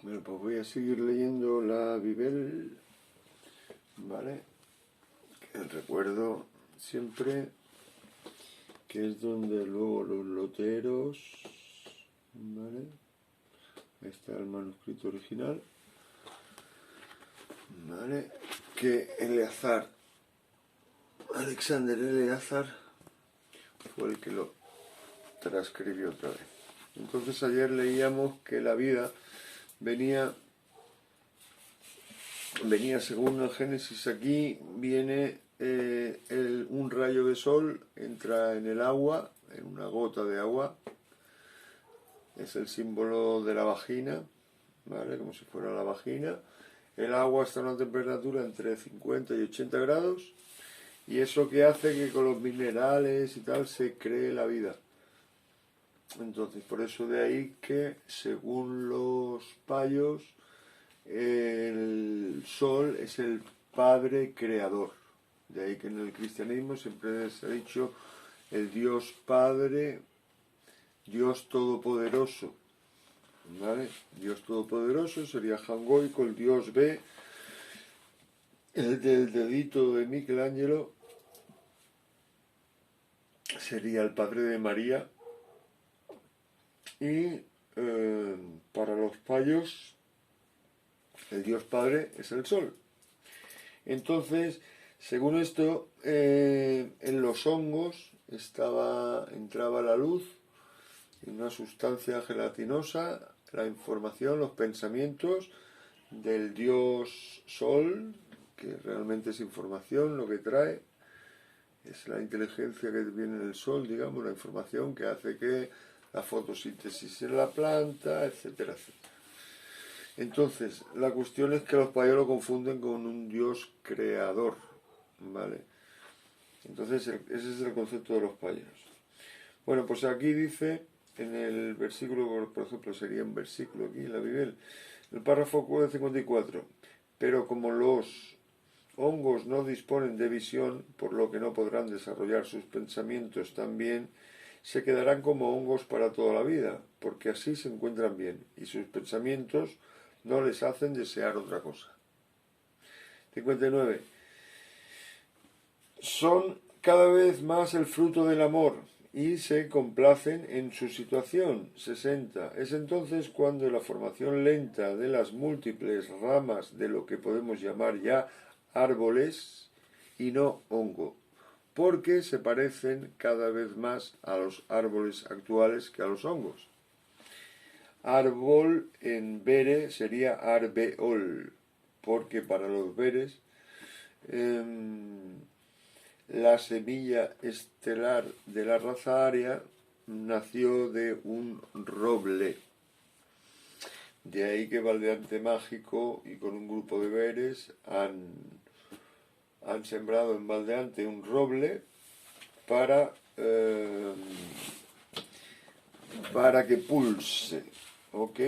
Bueno, pues voy a seguir leyendo la Bibel, ¿vale? Que recuerdo siempre que es donde luego los loteros, ¿vale? Ahí está el manuscrito original, ¿vale? Que Eleazar, Alexander Eleazar, fue el que lo transcribió otra vez. Entonces ayer leíamos que la vida venía según el Génesis. Aquí viene un rayo de sol, entra en el agua, en una gota de agua, es el símbolo de la vagina, ¿vale? Como si fuera la vagina. El agua está a una temperatura entre 50 y 80 grados, y eso que hace que con los minerales y tal se cree la vida. Entonces, por eso de ahí que, según los payos, el sol es el Padre Creador. De ahí que en el cristianismo siempre se ha dicho el Dios Padre, Dios Todopoderoso, ¿vale? Dios Todopoderoso sería Jangoico, el Dios B, el del dedito de Michelangelo sería el Padre de María, y para los payos el Dios Padre es el Sol. Entonces, según esto, en los hongos entraba la luz, en una sustancia gelatinosa, la información, los pensamientos del Dios Sol, que realmente es información, lo que trae, es la inteligencia que viene del Sol, digamos, la información que hace que la fotosíntesis en la planta, etcétera, etcétera. Entonces, la cuestión es que los payos lo confunden con un Dios creador, ¿vale? Entonces, ese es el concepto de los payos. Bueno, pues aquí dice, en el versículo, por ejemplo, sería un versículo aquí en la Biblia, el párrafo 54, pero como los hongos no disponen de visión, por lo que no podrán desarrollar sus pensamientos tan bien, se quedarán como hongos para toda la vida, porque así se encuentran bien, y sus pensamientos no les hacen desear otra cosa. 59. Son cada vez más el fruto del amor y se complacen en su situación. 60. Es entonces cuando la formación lenta de las múltiples ramas de lo que podemos llamar ya árboles y no hongo, porque se parecen cada vez más a los árboles actuales que a los hongos. Árbol en bere sería arbeol, porque para los beres la semilla estelar de la raza aria nació de un roble. De ahí que Valdeante Mágico y con un grupo de beres han sembrado en Valdeante un roble para que pulse, ¿ok?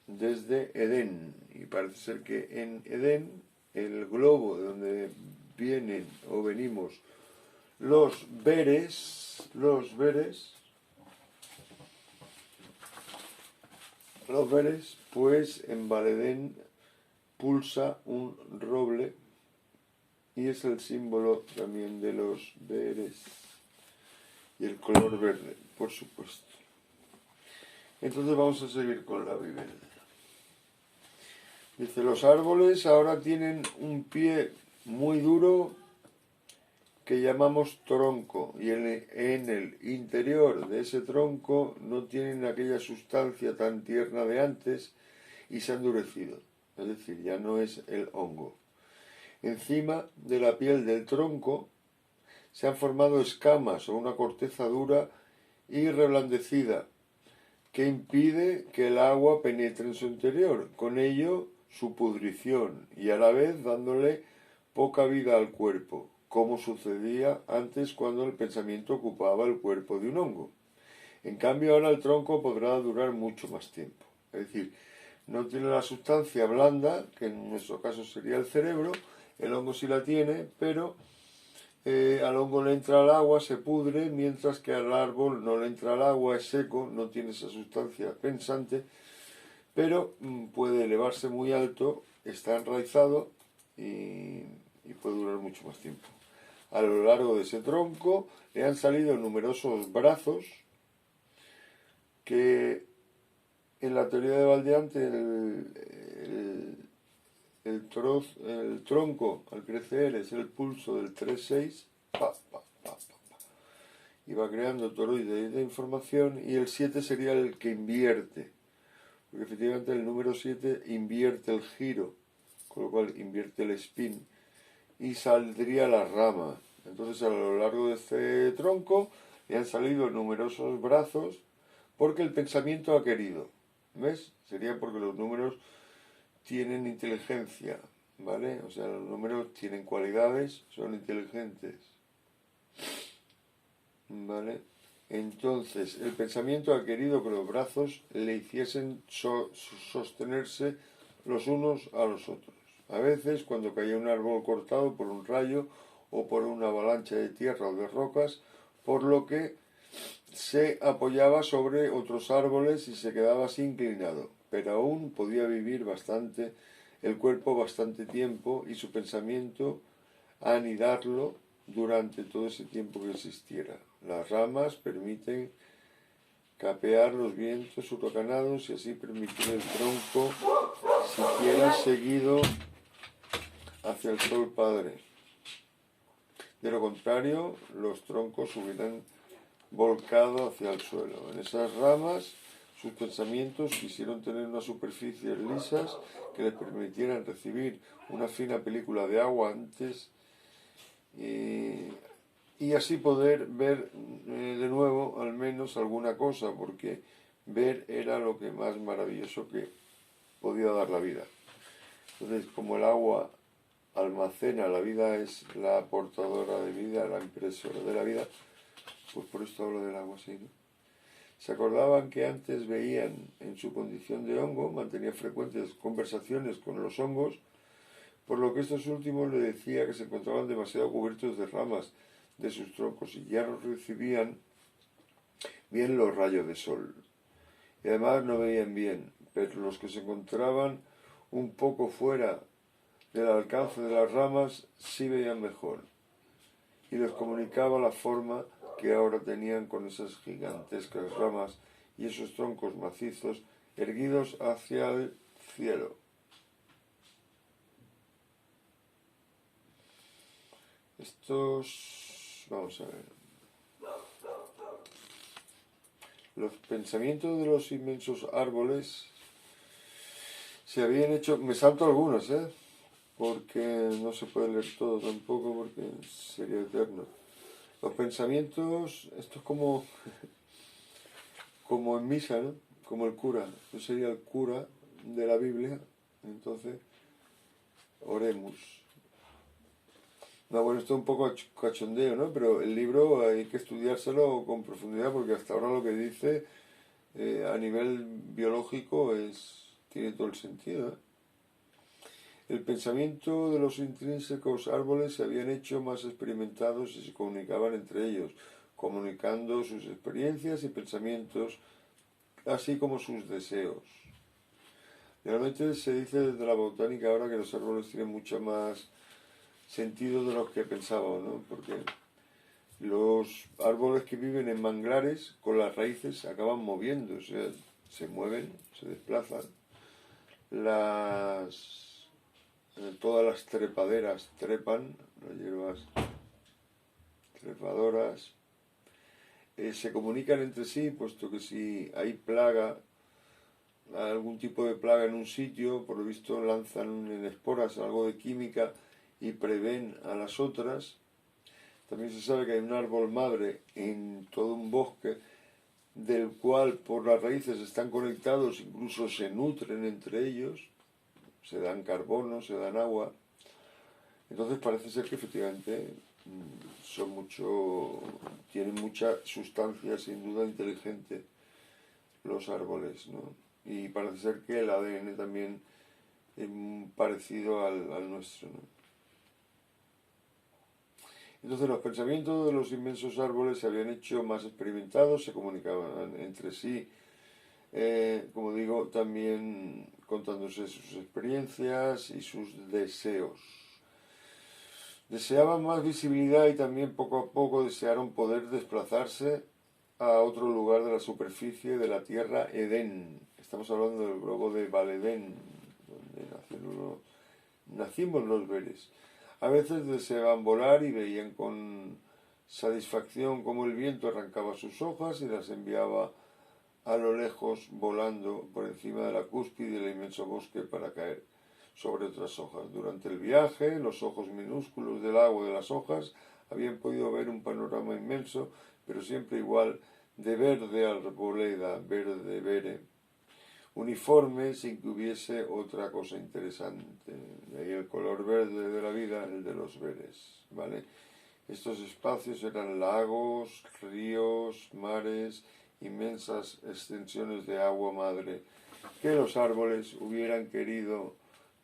Desde Edén. Y parece ser que en Edén, el globo de donde vienen o venimos los beres, pues en Valedén pulsa un roble y es el símbolo también de los beres. Y el color verde, por supuesto. Entonces vamos a seguir con la Biblia. Dice, los árboles ahora tienen un pie muy duro que llamamos tronco, y en el interior de ese tronco no tienen aquella sustancia tan tierna de antes y se ha endurecido, es decir, ya no es el hongo. Encima de la piel del tronco se han formado escamas o una corteza dura y reblandecida que impide que el agua penetre en su interior, con ello su pudrición y a la vez dándole poca vida al cuerpo, como sucedía antes cuando el pensamiento ocupaba el cuerpo de un hongo. En cambio ahora el tronco podrá durar mucho más tiempo. Es decir, no tiene la sustancia blanda, que en nuestro caso sería el cerebro, el hongo sí la tiene, pero al hongo le entra el agua, se pudre, mientras que al árbol no le entra el agua, es seco, no tiene esa sustancia pensante, pero puede elevarse muy alto, está enraizado y puede durar mucho más tiempo. A lo largo de ese tronco le han salido numerosos brazos que en la teoría de Valdeante el tronco al crecer es el pulso del 3-6, y va creando toroides de información, y el 7 sería el que invierte, porque efectivamente el número 7 invierte el giro, con lo cual invierte el spin y saldría la rama. Entonces a lo largo de este tronco le han salido numerosos brazos porque el pensamiento ha querido. ¿Ves? Sería porque los números tienen inteligencia, ¿vale? O sea, los números tienen cualidades, son inteligentes, ¿vale? Entonces, el pensamiento ha querido que los brazos le hiciesen sostenerse los unos a los otros. A veces, cuando caía un árbol cortado por un rayo o por una avalancha de tierra o de rocas, por lo que se apoyaba sobre otros árboles y se quedaba así inclinado, pero aún podía vivir bastante el cuerpo bastante tiempo y su pensamiento anidarlo durante todo ese tiempo que existiera. Las ramas permiten capear los vientos huracanados y así permitir el tronco siquiera seguido hacia el sol padre. De lo contrario, los troncos hubieran volcado hacia el suelo. En esas ramas, sus pensamientos quisieron tener unas superficies lisas que les permitieran recibir una fina película de agua antes y así poder ver de nuevo al menos alguna cosa, porque ver era lo que más maravilloso que podía dar la vida. Entonces, como el agua almacena, la vida es la aportadora de vida, la impresora de la vida, pues por esto hablo del agua así, ¿no? Se acordaban que antes veían en su condición de hongo, mantenía frecuentes conversaciones con los hongos, por lo que estos últimos le decía que se encontraban demasiado cubiertos de ramas de sus troncos y ya no recibían bien los rayos de sol. Y además no veían bien, pero los que se encontraban un poco fuera del alcance de las ramas sí veían mejor. Y les comunicaba la forma que ahora tenían con esas gigantescas ramas y esos troncos macizos erguidos hacia el cielo. Vamos a ver. Los pensamientos de los inmensos árboles se habían hecho... Me salto algunos, porque no se puede leer todo tampoco porque sería eterno. Los pensamientos, esto es como en misa, ¿no? Como el cura. Yo sería el cura de la Biblia. Entonces, oremos. No, bueno, esto es un poco cachondeo, ¿no? Pero el libro hay que estudiárselo con profundidad porque hasta ahora lo que dice a nivel biológico tiene todo el sentido, ¿eh? El pensamiento de los intrínsecos árboles se habían hecho más experimentados y se comunicaban entre ellos, comunicando sus experiencias y pensamientos, así como sus deseos. Realmente se dice desde la botánica ahora que los árboles tienen mucho más sentido de lo que pensábamos, ¿no? Porque los árboles que viven en manglares con las raíces acaban moviendo, o sea, se mueven, se desplazan. Todas las trepaderas trepan, las hierbas trepadoras, se comunican entre sí, puesto que si hay plaga, algún tipo de plaga en un sitio, por lo visto lanzan en esporas algo de química y prevén a las otras. También se sabe que hay un árbol madre en todo un bosque del cual por las raíces están conectados, incluso se nutren entre ellos, se dan carbono, se dan agua. Entonces parece ser que efectivamente tienen mucha sustancia, sin duda inteligente, los árboles, ¿no? Y parece ser que el ADN también es parecido al nuestro, ¿no? Entonces los pensamientos de los inmensos árboles se habían hecho más experimentados, se comunicaban entre sí como digo, también contándose sus experiencias y sus deseos. Deseaban más visibilidad y también poco a poco desearon poder desplazarse a otro lugar de la superficie de la tierra Edén. Estamos hablando del globo de Valedén, donde nacimos los Veres. A veces deseaban volar y veían con satisfacción cómo el viento arrancaba sus hojas y las enviaba a lo lejos volando por encima de la cúspide del inmenso bosque para caer sobre otras hojas. Durante el viaje, los ojos minúsculos del agua de las hojas habían podido ver un panorama inmenso, pero siempre igual de verde arboleda, verde vere, uniforme sin que hubiese otra cosa interesante. De ahí el color verde de la vida, el de los veres, ¿vale? Estos espacios eran lagos, ríos, mares, inmensas extensiones de agua madre, que los árboles hubieran querido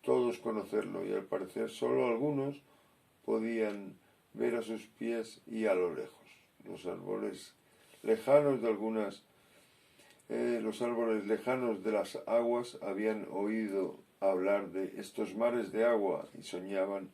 todos conocerlo, y al parecer solo algunos podían ver a sus pies y a lo lejos. Los árboles lejanos de las aguas habían oído hablar de estos mares de agua y soñaban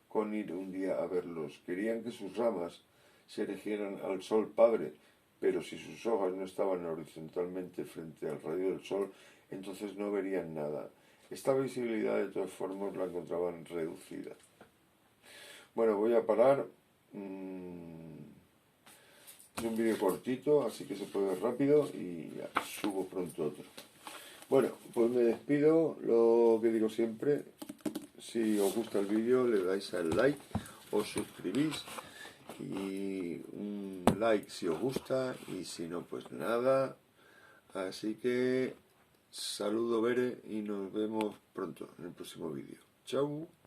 con ir un día a verlos. Querían que sus ramas se erigieran al sol padre, pero si sus hojas no estaban horizontalmente frente al rayo del sol, entonces no verían nada. Esta visibilidad de todas formas la encontraban reducida. Bueno, voy a parar. Es un vídeo cortito, así que se puede ver rápido y ya, subo pronto otro. Bueno, pues me despido, lo que digo siempre. Si os gusta el vídeo le dais al like, os suscribís y un like si os gusta y si no pues nada. Así que saludo Bere y nos vemos pronto en el próximo vídeo. Chao.